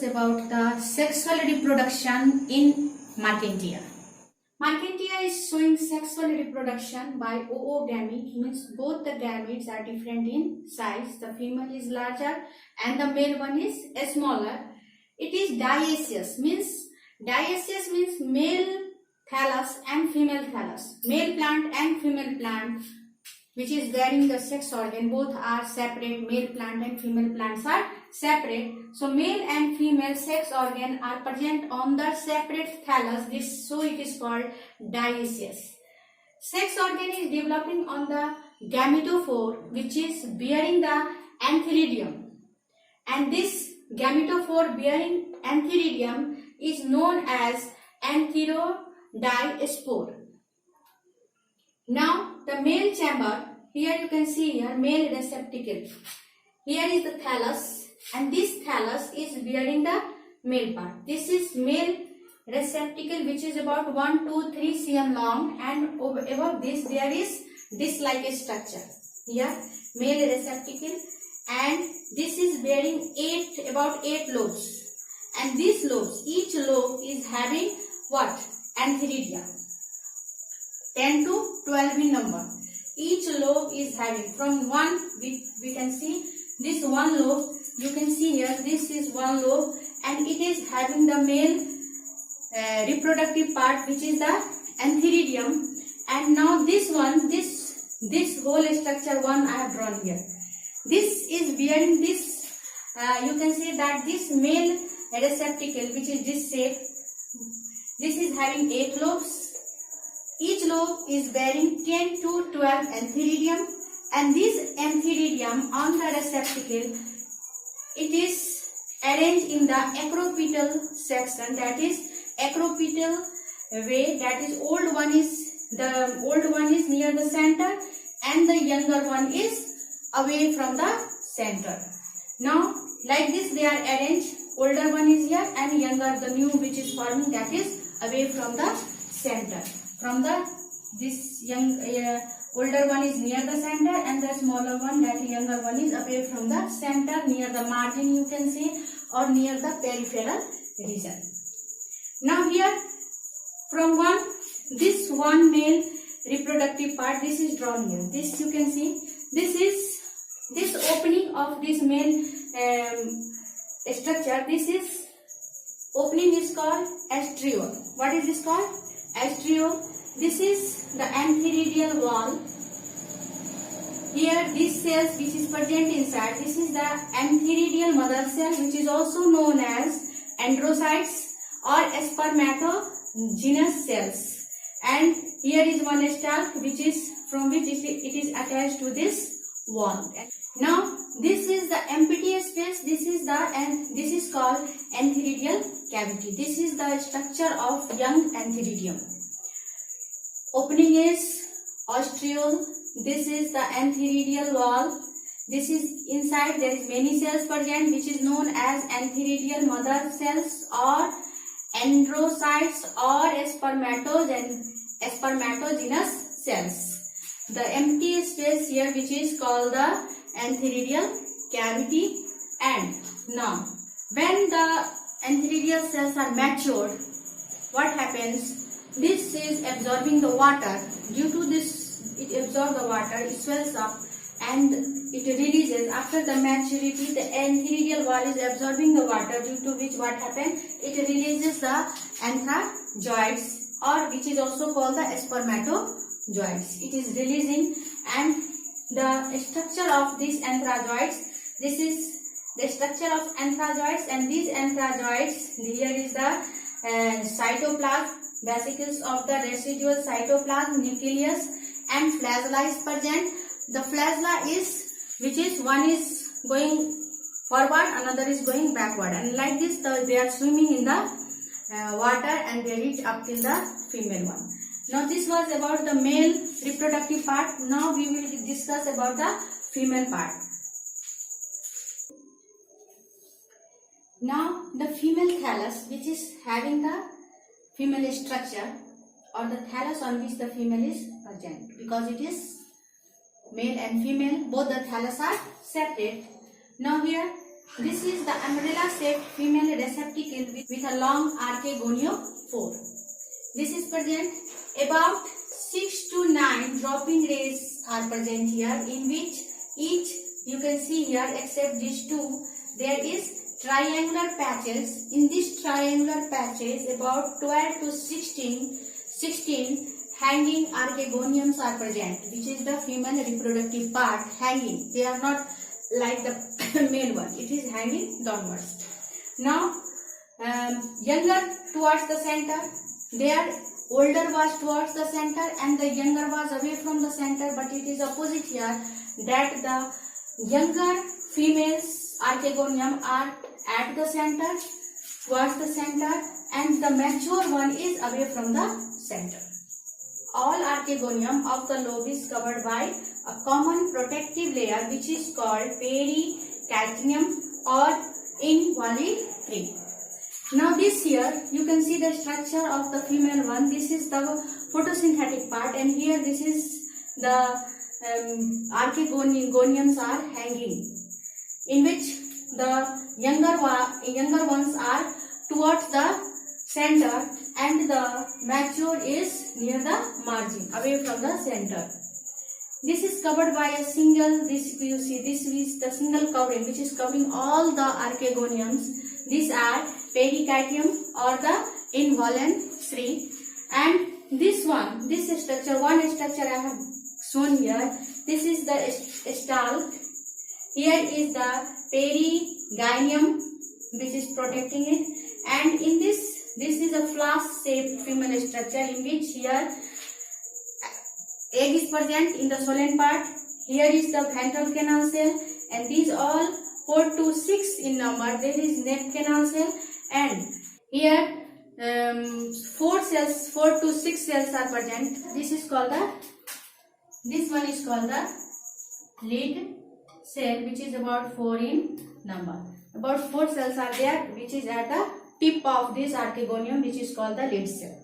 about the sexual reproduction in Mercantia. Mercantia is showing sexual reproduction by oogamy, means both the gametes are different in size. The female is larger and the male one is smaller. It is dioecious, means male thallus and female thallus, male plant and female plant, which is bearing the sex organ. Both are separate, male plant and female plants are separate. So male and female sex organ are present on the separate thallus, so it is called dioecious. Sex organ is developing on the gametophore, which is bearing the antheridium, and this gametophore bearing antheridium is known as antheridiaspore. Now the male chamber, here you can see here male receptacle. Here is the thallus, and this thallus is bearing the male part. This is male receptacle, which is about 1, 2, 3 cm long, and above this there is disc-like structure. Here male receptacle, and this is bearing about 8 lobes, and these lobes, each lobe is having what? Antheridia. 10 to 12 in number. Each lobe is having from 1, we can see this one lobe, you can see here, this is one lobe, and it is having the male reproductive part, which is the antheridium. And now this one, this whole structure one I have drawn here, this is bearing this, you can see that this male receptacle, which is this shape, this is having 8 lobes. Each lobe is bearing 10 to 12 antheridium, and this antheridium on the receptacle, it is arranged in the acropetal section, that is acropetal way, that is the old one is near the center and the younger one is away from the center. Now like this they are arranged, older one is here and younger, the new which is forming, that is away from the center. From the older one is near the center, and the smaller one, that younger one, is away from the center, near the margin you can see, or near the peripheral region. Now here from this one male reproductive part, this is drawn here. This you can see, this opening of this male structure, this is opening is called astriole. What is this called? Astriole. This is the antheridial wall. Here these cells which is present inside, this is the antheridial mother cell, which is also known as androcytes or spermatogynous cells. And here is one stalk which is from which it is attached to this wall. Now this is the empty space. This is called antheridial cavity. This is the structure of young antheridium. Opening is ostriole. This is the antheridial wall. This is inside, there is many cells present, which is known as antheridial mother cells or androcytes or spermatogynous cells. The empty space here, which is called the antheridial cavity. And now when the antheridial cells are matured, what happens? This is absorbing the water. Due to this, it absorbs the water, it swells up and it releases. After the maturity, the antheridial wall is absorbing the water, due to which what happens? It releases the anthrazoids, or which is also called the spermatozoids. It is releasing, and the structure of these anthrazoids, this is the structure of anthrazoids, and these anthrazoids, here is the cytoplasm, vesicles of the residual cytoplasm, nucleus, and flagella is present. The flagella is, which is one is going forward, another is going backward, and like this they are swimming in the water and they reach up till the female one. Now this was about the male reproductive part. Now we will discuss about the female part. Now the female thallus, which is having the female structure, or the thallus on which the female is present, because it is male and female, both the thallus are separate. Now here This is the umbrella-shaped female receptacle with a long archegoniophore. This is present. About 6 to 9 dropping rays are present here, in which each you can see here, except these two, there is triangular patches. In these triangular patches, about 12 to 16 hanging archegoniums are present, which is the female reproductive part hanging. They are not like the male one. It is hanging downwards. Now, younger towards the center, their older was towards the center and the younger was away from the center, but it is opposite here, that the younger females archegonium are at the center, towards the center, and the mature one is away from the center. All archegonium of the lobe is covered by a common protective layer which is called pericardium or involucre. Now this here you can see the structure of the female one. This is the photosynthetic part, and here this is the archegoniums are hanging, in which the younger ones are towards the center and the mature is near the margin, away from the center. This is covered by a single, this you see, this is the single covering which is covering all the archegoniums. These are pericardium or the involucre, and this one, this structure, one structure I have shown here. This is the stalk. Here is the perigynium which is protecting it, and in this is a flask-shaped female structure, in which here egg is present in the solen part. Here is the ventral canal cell, and these all 4 to 6 in number. There is neck canal cell, and here 4 to 6 cells are present. This one is called the lead cell, which is about 4 in number. About 4 cells are there, which is at the tip of this archegonium, which is called the lead cell.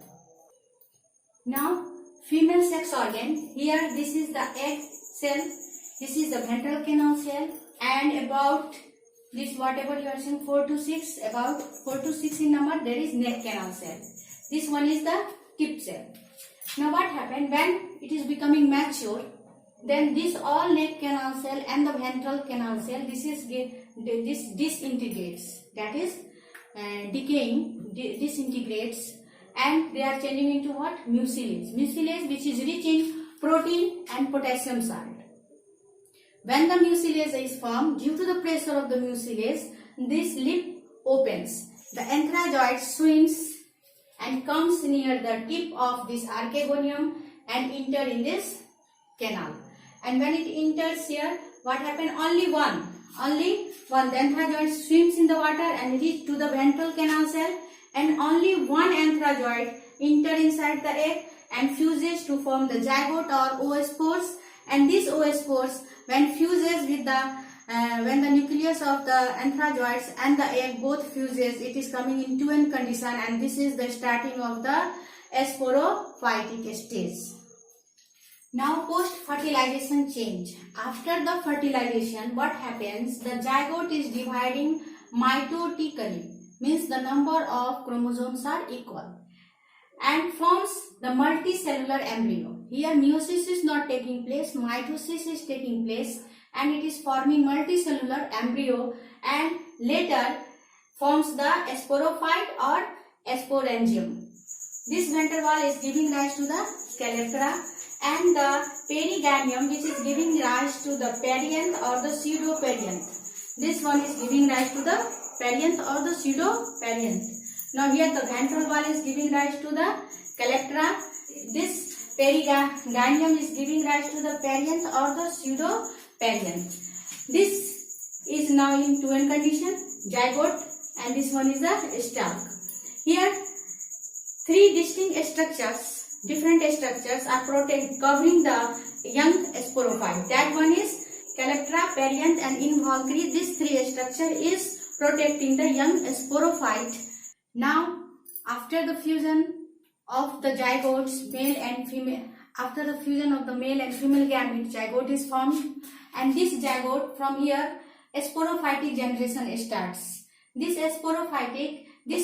Now, female sex organ. Here, this is the egg cell. This is the ventral canal cell, and about this, whatever you are saying, 4 to 6, about 4 to 6 in number, there is neck canal cell. This one is the tip cell. Now, what happened when it is becoming mature? Then this all neck canal cell and the ventral canal cell, this disintegrates. That is decaying, disintegrates, and they are changing into what? Mucilage. Mucilage, which is rich in protein and potassium salt. When the mucilage is formed, due to the pressure of the mucilage, this lip opens. The anthrazoid swims and comes near the tip of this archegonium and enter in this canal. And when it enters here, what happened? Only one. The anthrazoid swims in the water and reach to the ventral canal cell, and only one anthrazoid enter inside the egg and fuses to form the zygote or oospores. And these oospores, when fuses with when the nucleus of the anthrazoids and the egg both fuses, it is coming in 2N condition, and this is the starting of the sporophytic stage. Now, post-fertilization change. After the fertilization, what happens? The zygote is dividing mitotically, means the number of chromosomes are equal, and forms the multicellular embryo. Here meiosis is not taking place, mitosis is taking place, and it is forming multicellular embryo, and later forms the sporophyte or sporangium. This ventral wall is giving rise to the calyptra, and the perigynium, which is giving rise to the perianth or the pseudoperianth. This one is giving rise to the perianth or the pseudoperianth. Now here the ventral wall is giving rise to the calyptra. This perigynium is giving rise to the perianth or the pseudoperianth. This is now in 2N condition, zygote, and this one is the stalk. Here 3 distinct structures, different structures are covering the young sporophyte. That one is calyptra, perianth and involucre. This 3 structure is protecting the young sporophyte. Now, after the fusion of the zygotes, male and female, after the fusion of the male and female gamete, zygote is formed, and this zygote from here sporophytic generation starts. This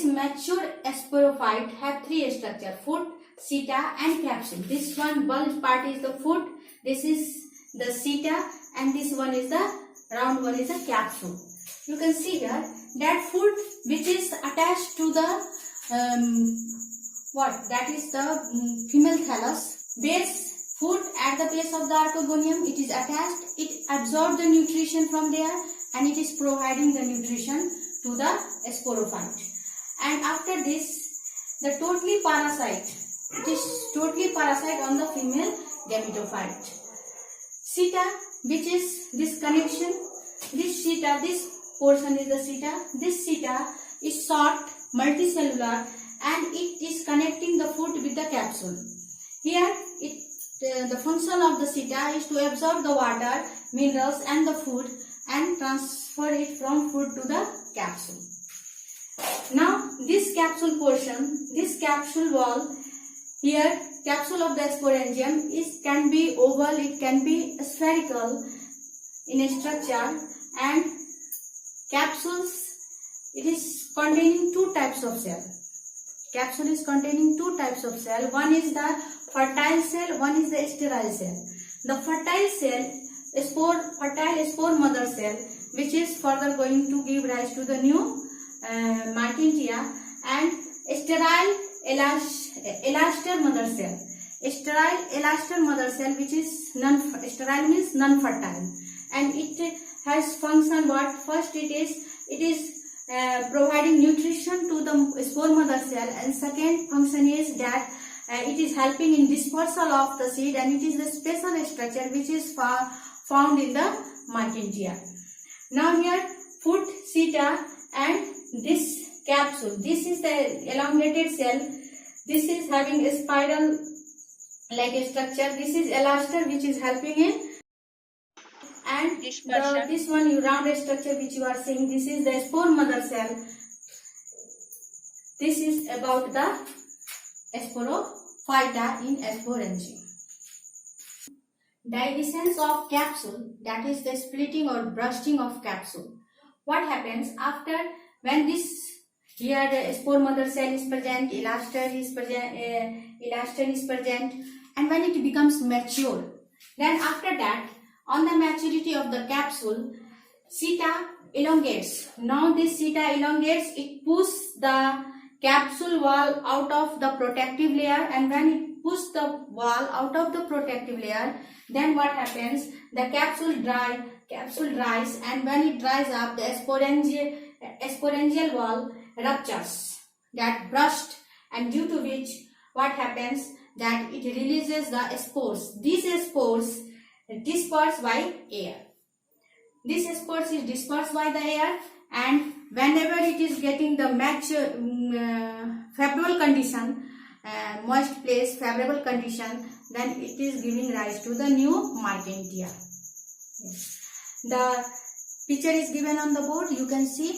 mature sporophyte have three structure: foot, seta and capsule. This one bulge part is the foot, this is the seta, and this one is the round one is the capsule. You can see here that foot which is attached to the female thallus. Base foot at the base of the archegonium, it is attached, it absorbs the nutrition from there and it is providing the nutrition to the sporophyte. And after this, the totally parasite, it is totally parasite on the female gametophyte. Seta, which is this connection, this portion is the seta. This seta is short, multicellular, and it is connecting the foot with the capsule. Here, the function of the seta is to absorb the water, minerals and the food and transfer it from food to the capsule. Now, this capsule portion, this capsule wall, here capsule of the sporangium can be oval, it can be spherical in a structure, and capsules, it is containing two types of cell. Capsule is containing two types of cell. One is the fertile cell, one is the sterile cell. The fertile cell, fertile spore mother cell, which is further going to give rise to the new Martentia, and sterile elaster mother cell. Sterile elaster mother cell, which is sterile means non-fertile, and it has function what? First it is providing nutrition to the spore mother cell, and second function is that it is helping in dispersal of the seed, and it is the special structure which is found in the Martentia. Now here foot, seta and this capsule, this is the elongated cell, this is having a spiral like a structure, this is elaster which is helping in, and this one you rounded structure which you are seeing, this is the spore mother cell. This is about the sporophyta in sporangium. Dehiscence of capsule, that is the splitting or bursting of capsule. What happens after when this here the spore mother cell is present, elaster is present, and when it becomes mature, then after that on the maturity of the capsule, seta elongates. Now this seta elongates, it pushes the capsule wall out of the protective layer, and when it pushes the wall out of the protective layer, then what happens? The capsule dries, and when it dries up, the sporangial wall ruptures, that burst, and due to which what happens? That it releases the spores. These spores dispersed by air. This spores is dispersed by the air, and whenever it is getting the favorable condition, moist place, favorable condition, then it is giving rise to the new Martentia. Yes. The picture is given on the board, you can see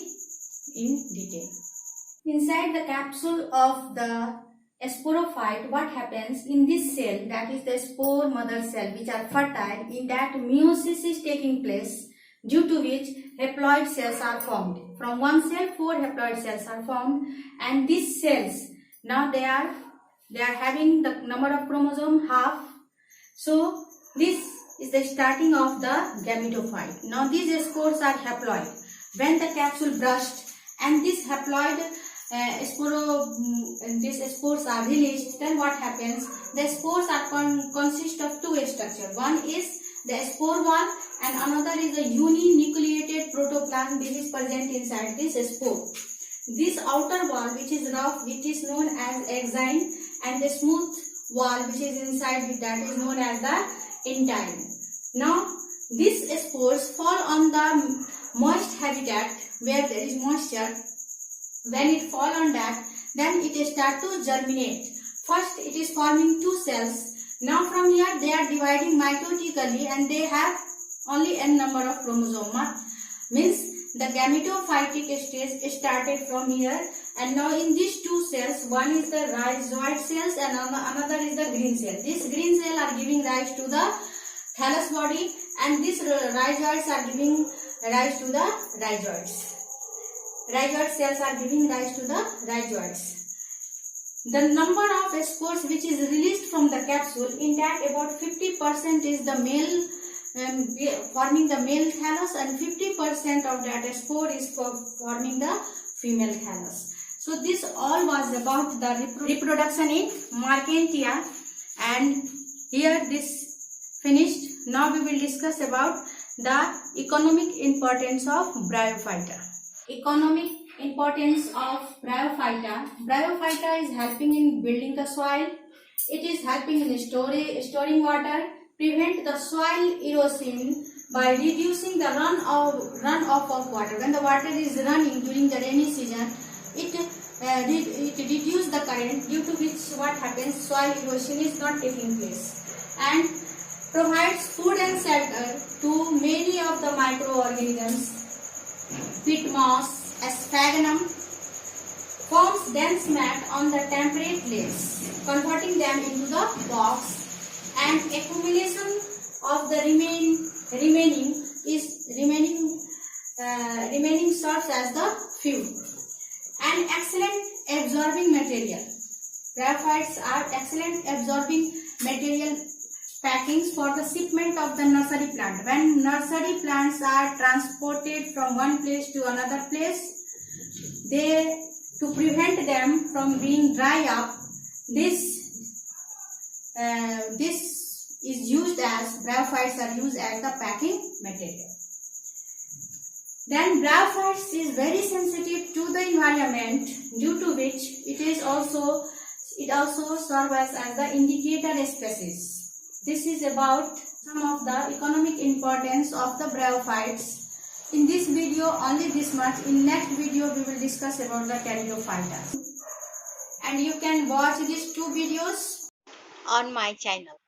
in detail. Inside the capsule of the sporophyte, what happens in this cell, that is the spore mother cell which are fertile, in that meiosis is taking place, due to which haploid cells are formed. From one cell 4 haploid cells are formed, and these cells now they are having the number of chromosome half. So this is the starting of the gametophyte. Now these spores are haploid. When the capsule bursts and this haploid these spores are released, then what happens? The spores are consist of two structures. One is the spore wall and another is the uninucleated protoplasm. This is present inside this spore. This outer wall which is rough, which is known as exine, and the smooth wall which is inside it, that is known as the intine. Now these spores fall on the moist habitat where there is moisture. When it fall on that, then it start to germinate. First it is forming two cells. Now from here they are dividing mitotically, and they have only n number of chromosomes. Means the gametophytic stage started from here, and now in these two cells, one is the rhizoid cells and another is the green cell. These green cells are giving rise to the thallus body, and these rhizoids are giving rise to the rhizoids. Rhizoid cells are giving rise to the rhizoids. The number of spores which is released from the capsule, in that about 50% is the male forming the male thallus, and 50% of that spore is forming the female thallus. So this all was about the reproduction in Marchantia, and here this finished. Now we will discuss about the economic importance of Bryophyta. Economic importance of Bryophyta. Bryophyta is helping in building the soil. It is helping in storing water, prevent the soil erosion by reducing the runoff of water. When the water is running during the rainy season, it reduces the current, due to which what happens, soil erosion is not taking place, and provides food and shelter to many of the microorganisms. Peat moss, sphagnum, forms dense mat on the temperate lakes, converting them into the box, and accumulation of the remaining serves as the fuel. An excellent absorbing material. Bryophytes are excellent absorbing material packings for the shipment of the nursery plant. When nursery plants are transported from one place to another place, to prevent them from being dry up, this is used as, bryophytes are used as the packing material. Then bryophytes is very sensitive to the environment, due to which it also serves as the indicator species. This is about some of the economic importance of the bryophytes. In this video only this much. In next video we will discuss about the Pteridophyta. And you can watch these two videos on my channel.